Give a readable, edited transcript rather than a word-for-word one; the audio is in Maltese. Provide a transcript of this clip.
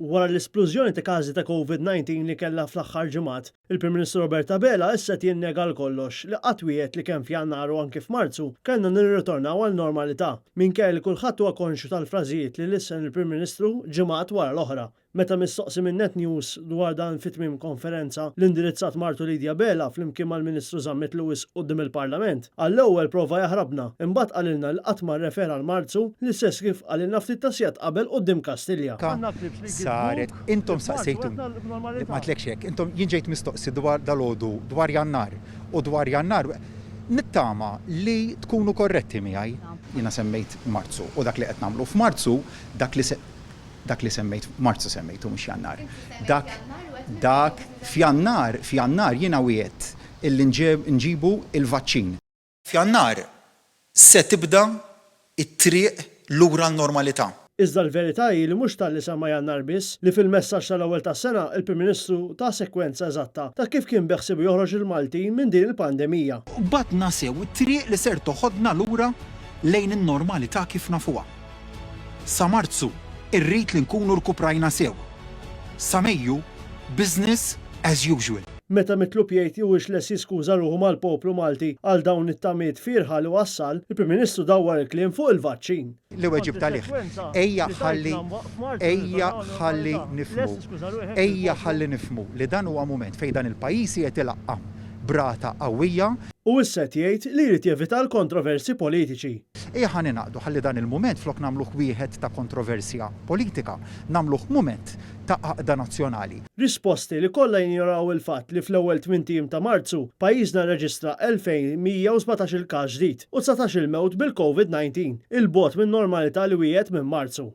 Wara l-esplużjoni ta' każi ta' COVID-19 li kellha fl-aħħar ġimgħat, il-Prim Ministru Roberta Bela issa jinnega l-kollox li qatt wieħed li kemm f'Jannar u anke f'Marzu kellna nirritornaw għal normalità minkejja li kulħadd huwa konxu tal-frażijiet li lissen il-Prim Ministru ġimgħat wara l-oħra. Meta mistoqsi minn Net News dwar dan fit-tmiem konferenza l-indirizzat Martu Lidja Bela flimkien mal-Ministru Żammit Lewis quddiem il-Parlament, għall-ewwel prova jaħrabna, imbagħad qalilna li qatt ma rrefera l-Marzu l-istess kif qalilna ftit tasjat qabel quddiem Kastilja. Saret, intom saqsejtu, ma tlekx hekk, intom jien ġejt mistoqsi dwar dalodu, dwar Jannar, u dwar Jannar nittama li tkunu korretti miegħi. Jiena semmejt Marzu u dak li qed nagħmlu f'Marzu dak li semmejt Marzu semmejtu mhux Jannar. Dak f'Jannar jiena wiegħed illi nġibu il-vaċċin. F'Jannar se tibda it-triq lura n-normalità. Iżda l-verità hi li mhux tal-li semma Jannar biss li fil-messaġġ tal-ewwel tas-sena il-Prim Ministru ta' sekwenza eżatta ta' kif kien beħsibu joħroġ il-Maltin minn din il-pandemija. Badna sew it-triq li ser toħodna lura lejn in-normalità kif nafuha. Sa Marzu irrid li nkunu rkuprajna sew. Sa Mejju business as usual. Meta mitlub jgħid huwiex les jiskuża ruħu mal-poplu Malti għal dawn it-tamiet firħa li wassal, il-Prim Ministru dawwar il-kliem fuq il-vaċċin. L-ewwel ġib talih. Ejja ħalli nifhmu li dan huwa mument fejn dan il-pajjiż qed ilaqqa brata qawwija. U issa jgħid li jrid jevita l-kontroversi politiċi. Ejja ħa ninaqdu ħalli dan il-mument flok nagħmluh wieħed ta' kontroversja politika, nagħmluh mument ta' għaqda nazzjonali. Risposti li kollha jinjoraw il-fatt li fl-ewwel 8 tim ta' Marzu pajjiżna rreġistra 2117 il-każ ġdid u 19 il-mewt bil-COVID-19, il-bogħod minn normalità li wieħed minn Marzu.